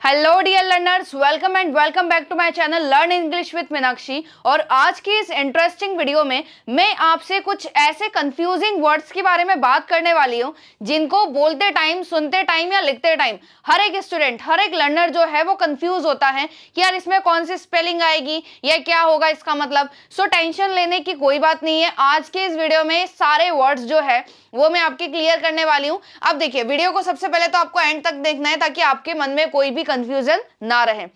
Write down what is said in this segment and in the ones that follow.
Hello dear learners, welcome and welcome back to my channel learn English with Meenakshi. और आज की इस interesting video में मैं आपसे कुछ ऐसे कंफ्यूजिंग वर्ड्स के बारे में बात करने वाली हूं जिनको बोलते टाइम, सुनते टाइम या लिखते टाइम हर एक स्टूडेंट, हर एक लर्नर जो है वो कंफ्यूज होता है कि यार इसमें कौन सी स्पेलिंग आएगी या क्या होगा इसका मतलब। सो टेंशन लेने की कोई बात नहीं है। आज के इस वीडियो में सारे वर्ड्स जो है वो मैं आपके क्लियर करने वाली हूं। अब देखिए, वीडियो को सबसे पहले तो आपको एंड तक देखना है ताकि आपके मन में कोई भी कंफ्यूजन ना रहे।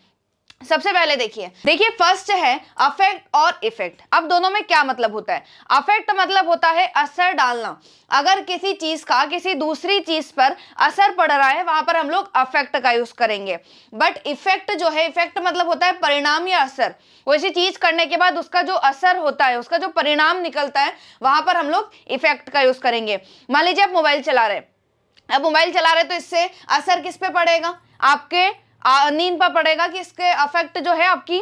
सबसे पहले देखिए फर्स्ट है अफेक्ट और इफेक्ट। अब दोनों में क्या मतलब होता है? अफेक्ट मतलब होता है असर डालना। अगर किसी चीज का किसी दूसरी चीज पर असर पड़ रहा है वहां पर हम लोग अफेक्ट का यूज करेंगे। बट इफेक्ट जो है, इफेक्ट मतलब होता है परिणाम या असर। वैसी चीज करने के बाद उसका जो असर होता है, उसका जो परिणाम निकलता है, वहां पर हम लोग इफेक्ट का यूज करेंगे। मान लीजिए आप मोबाइल चला रहे हैं। अब मोबाइल चला रहे तो इससे असर किस पे पड़ेगा? आपके नींद पर पड़ेगा कि इसके अफेक्ट जो है आपकी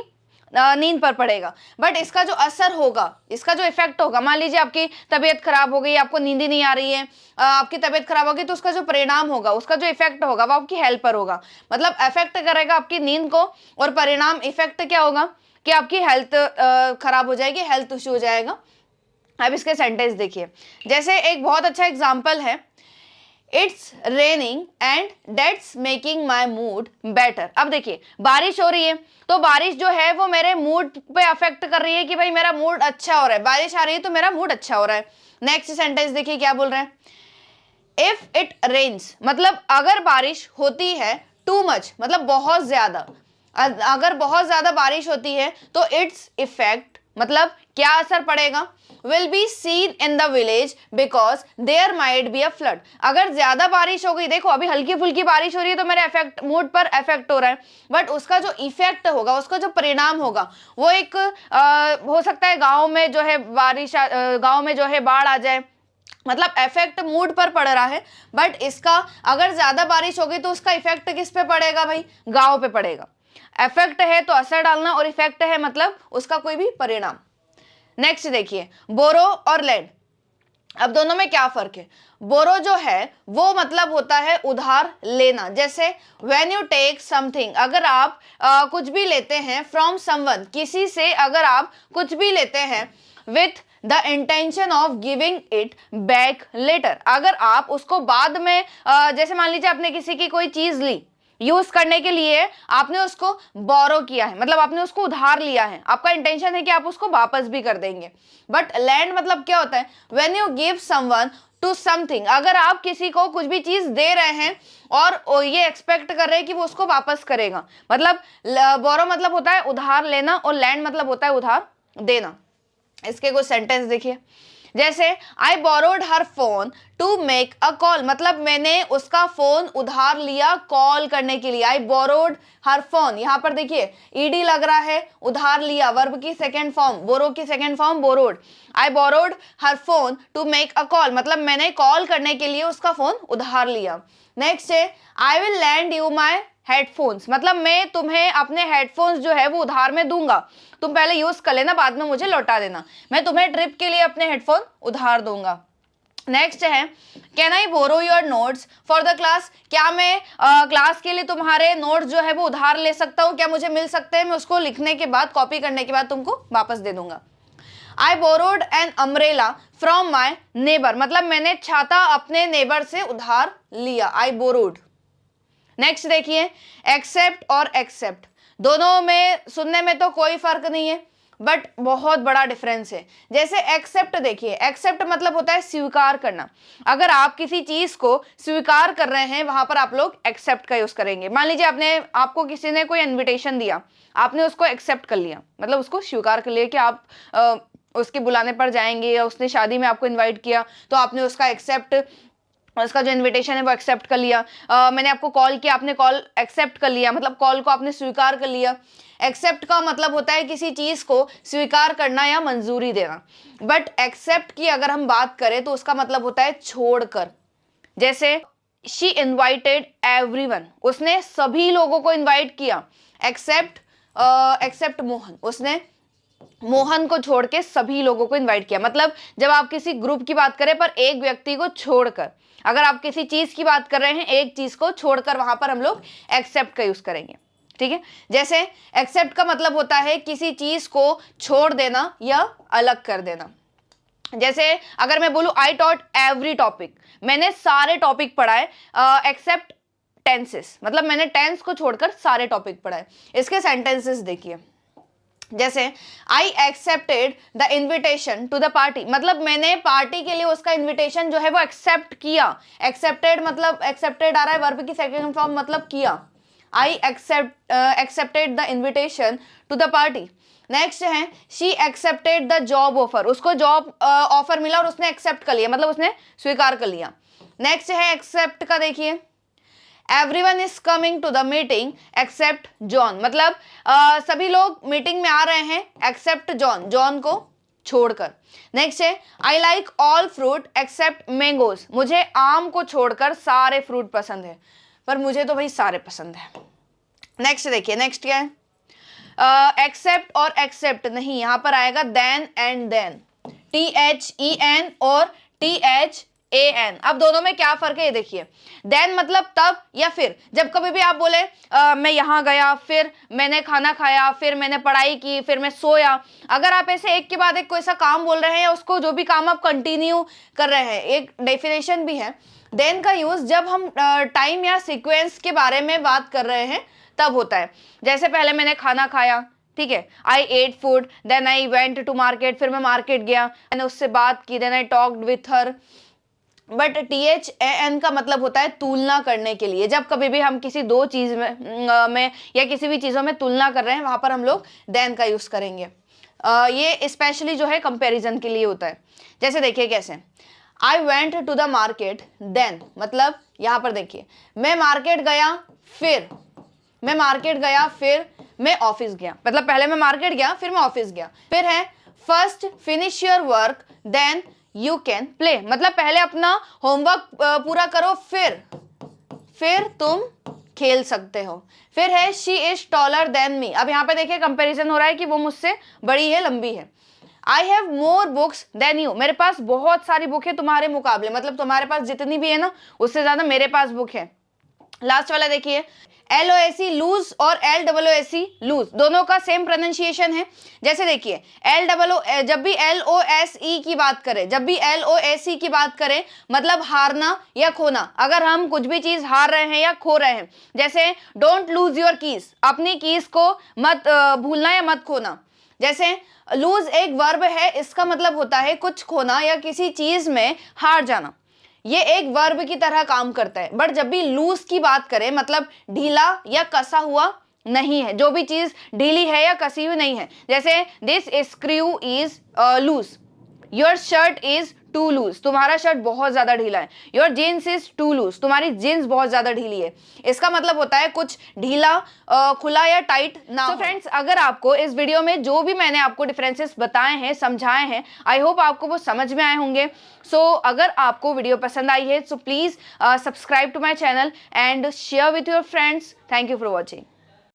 नींद पर पड़ेगा। बट इसका जो असर होगा, इसका जो इफेक्ट होगा, मान लीजिए आपकी तबीयत खराब हो गई, आपको नींद ही नहीं आ रही है, आपकी तबीयत खराब होगी, तो उसका जो परिणाम होगा, उसका जो इफेक्ट होगा वो आपकी हेल्थ पर होगा। मतलब इफेक्ट करेगा आपकी नींद को और परिणाम इफेक्ट क्या होगा कि आपकी हेल्थ खराब हो जाएगी, हेल्थ इश्यू हो जाएगा। अब इसके सेंटेंस देखिए, जैसे एक बहुत अच्छा एग्जाम्पल है, it's raining and that's making my mood better. अब देखिए, बारिश हो रही है तो बारिश जो है वो मेरे मूड पे अफेक्ट कर रही है कि भाई मेरा मूड अच्छा हो रहा है, बारिश आ रही है तो मेरा मूड अच्छा हो रहा है। नेक्स्ट सेंटेंस देखिए क्या बोल रहे हैं, इफ इट रेन्स मतलब अगर बारिश होती है, टू मच मतलब बहुत ज्यादा, अगर बहुत ज्यादा बारिश होती है तो इट्स इफेक्ट मतलब क्या असर पड़ेगा, will be seen in the village because there might be a flood. अगर ज्यादा बारिश हो गई, देखो अभी हल्की फुल्की बारिश हो रही है तो मेरे इफेक्ट, मूड पर इफेक्ट हो रहा है, बट उसका जो इफेक्ट होगा, उसका जो परिणाम होगा वो एक हो सकता है गांव में जो है बारिश, गांव में जो है बाढ़ आ जाए। मतलब इफेक्ट मूड पर पड़ रहा है, बट इसका अगर ज्यादा बारिश होगी तो उसका इफेक्ट किस पे पड़ेगा भाई? गांव पे पड़ेगा। इफेक्ट है तो असर डालना, और इफेक्ट है मतलब उसका कोई भी परिणाम। नेक्स्ट देखिए, बोरो और लेंड। अब दोनों में क्या फर्क है? बोरो जो है वो मतलब होता है उधार लेना। जैसे व्हेन यू टेक समथिंग, अगर आप कुछ भी लेते हैं, फ्रॉम समवन किसी से, अगर आप कुछ भी लेते हैं with the intention of giving it back later, अगर आप उसको बाद में जैसे मान लीजिए आपने किसी की कोई चीज ली यूज करने के लिए, आपने उसको बोरो किया है, मतलब आपने उसको उधार लिया है, आपका इंटेंशन है कि आप उसको वापस भी कर देंगे। बट लैंड मतलब क्या होता है? When you give someone to something, अगर आप किसी को कुछ भी चीज दे रहे हैं और ये एक्सपेक्ट कर रहे हैं कि वो उसको वापस करेगा। मतलब बोरो मतलब होता है उधार लेना और लैंड मतलब होता है उधार देना। इसके कुछ सेंटेंस देखिए, जैसे I borrowed her phone to make a call, मतलब मैंने उसका फोन उधार लिया कॉल करने के लिए। आई बोरोड हर फोन, यहां पर देखिए ईडी लग रहा है, उधार लिया, वर्ब की सेकेंड फॉर्म, बोरो की second form borrowed. I borrowed her phone to make a call, मतलब मैंने कॉल करने के लिए उसका फोन उधार लिया। नेक्स्ट है I will land you my headphones, मतलब मैं तुम्हें अपने हेडफोन्स जो है वो उधार में दूंगा, तुम पहले यूज कर लेना, बाद में मुझे लौटा देना। मैं तुम्हें ट्रिप के लिए अपने हेडफोन उधार दूंगा। नेक्स्ट है can I borrow your notes for the class, क्या मैं क्लास के लिए तुम्हारे नोट्स जो है वो उधार ले सकता हूँ? क्या मुझे मिल सकते हैं? मैं उसको लिखने के बाद, कॉपी करने के बाद तुमको वापस दे दूंगा। I borrowed an umbrella from my neighbour, मतलब मैंने छाता अपने नेबर से उधार लिया। I borrowed. नेक्स्ट देखिए, एक्सेप्ट और एक्सेप्ट, दोनों में सुनने में तो कोई फर्क नहीं है, बट बहुत बड़ा डिफरेंस है। जैसे एक्सेप्ट देखिए, एक्सेप्ट मतलब होता है स्वीकार करना। अगर आप किसी चीज को स्वीकार कर रहे हैं, वहां पर आप लोग एक्सेप्ट का यूज करेंगे। मान लीजिए आपको किसी ने कोई इनविटेशन दिया, आपने उसको एक्सेप्ट कर लिया, मतलब उसको स्वीकार कर लिया कि आप उसके बुलाने पर जाएंगे, या उसने शादी में आपको इन्वाइट किया तो आपने उसका एक्सेप्ट, उसका जो इनविटेशन है वो एक्सेप्ट कर लिया। मैंने आपको कॉल किया, आपने कॉल एक्सेप्ट कर लिया, मतलब कॉल को आपने स्वीकार कर लिया। एक्सेप्ट का मतलब होता है किसी चीज को स्वीकार करना या मंजूरी देना। बट एक्सेप्ट की अगर हम बात करें तो उसका मतलब होता है छोड़कर। जैसे शी इन्वाइटेड एवरीवन, उसने सभी लोगों को इन्वाइट किया, एक्सेप्ट एक्सेप्ट मोहन, उसने मोहन को छोड़ के सभी लोगों को इनवाइट किया। मतलब जब आप किसी ग्रुप की बात करें पर एक व्यक्ति को छोड़कर, अगर आप किसी चीज की बात कर रहे हैं एक चीज को छोड़कर, वहां पर हम लोग एक्सेप्ट का यूज करेंगे। ठीक है, जैसे एक्सेप्ट का मतलब होता है किसी चीज को छोड़ देना या अलग कर देना। जैसे अगर मैं बोलूं आई टॉट एवरी टॉपिक, मैंने सारे टॉपिक पढ़ाए एक्सेप्ट टेंसेस, मतलब मैंने टेंस को छोड़कर सारे टॉपिक पढ़ाए। इसके सेंटेंसेस देखिए, जैसे I accepted the invitation to the party, मतलब मैंने पार्टी के लिए उसका इन्विटेशन जो है वो एक्सेप्ट किया। एक्सेप्टेड मतलब एक्सेप्टेड आ रहा है वर्ब की सेकंड फॉर्म, मतलब किया। I accepted the invitation to the party. Next है she accepted the job offer, उसको जॉब ऑफर मिला और उसने एक्सेप्ट कर लिया, मतलब उसने स्वीकार कर लिया। नेक्स्ट है एक्सेप्ट का, देखिए everyone is coming to the meeting except John, मतलब सभी लोग मीटिंग में आ रहे हैं एक्सेप्ट जॉन, जॉन को छोड़कर। नेक्स्ट है I like all fruit except mangoes, मुझे आम को छोड़कर सारे फ्रूट पसंद है, पर मुझे तो भाई सारे पसंद है। नेक्स्ट देखिए, नेक्स्ट क्या है, एक्सेप्ट और एक्सेप्ट नहीं, यहां पर आएगा देन एंड देन, THEN और THAN। अब दोनों में क्या फर्क है ये देखिए, देन मतलब तब या फिर, जब कभी भी आप बोले मैं यहां गया, फिर मैंने खाना खाया, फिर मैंने पढ़ाई की, फिर मैं सोया, अगर आप ऐसे एक के बाद एक कोई सा काम बोल रहे हैं या उसको जो भी काम आप कंटिन्यू कर रहे हैं, एक डेफिनेशन भी है देन का यूज जब हम टाइम या सीक्वेंस के बारे में बात कर रहे हैं तब होता है। जैसे पहले मैंने खाना खाया, ठीक है, I ate food, then I went to market, फिर मैं मार्केट गया, मैंने उससे बात की, then I talked with her. But THAN का मतलब होता है तुलना करने के लिए, जब कभी भी हम किसी दो चीज में या किसी भी चीजों में तुलना कर रहे हैं वहां पर हम लोग देन का यूज करेंगे। ये स्पेशली जो है कंपैरिजन के लिए होता है। जैसे देखिए कैसे, I went to the market then, मतलब यहां पर देखिए मैं मार्केट गया, फिर मैं मार्केट गया, फिर मैं ऑफिस गया, मतलब पहले मैं मार्केट गया फिर मैं ऑफिस गया। फिर है first finish your work then you can play, मतलब पहले अपना होमवर्क पूरा करो फिर तुम खेल सकते हो। फिर है she is taller than me, अब यहाँ पे देखिए कंपैरिजन हो रहा है कि वो मुझसे बड़ी है, लंबी है। I have more books than you, मेरे पास बहुत सारी बुक है तुम्हारे मुकाबले, मतलब तुम्हारे पास जितनी भी है ना उससे ज्यादा मेरे पास बुक है। लास्ट वाला देखिए LOAC लूज और LOOC लूज, दोनों का सेम प्रोनाउंसिएशन है। जैसे देखिए जब भी LOSE की बात करें, जब भी LOAC की बात करें मतलब हारना या खोना, अगर हम कुछ भी चीज हार रहे हैं या खो रहे हैं, जैसे डोंट लूज योर कीज, अपनी कीज को मत भूलना या मत खोना। जैसे लूज एक वर्ब है, इसका मतलब होता है कुछ खोना या किसी चीज में हार जाना, ये एक वर्ब की तरह काम करता है। बट जब भी लूज की बात करें मतलब ढीला या कसा हुआ नहीं है, जो भी चीज ढीली है या कसी हुई नहीं है। जैसे this screw is loose, your shirt is too loose, तुम्हारा शर्ट बहुत ज्यादा ढीला है। Your jeans is too loose, तुम्हारी जीन्स बहुत ज्यादा ढीली है। इसका मतलब होता है कुछ ढीला, खुला या टाइट ना। तो फ्रेंड्स, अगर आपको इस वीडियो में जो भी मैंने आपको डिफरेंसेस बताए हैं, समझाए हैं, आई होप आपको वो समझ में आए होंगे। सो अगर आपको वीडियो पसंद आई है so please subscribe to my channel and share with your friends. Thank you for watching.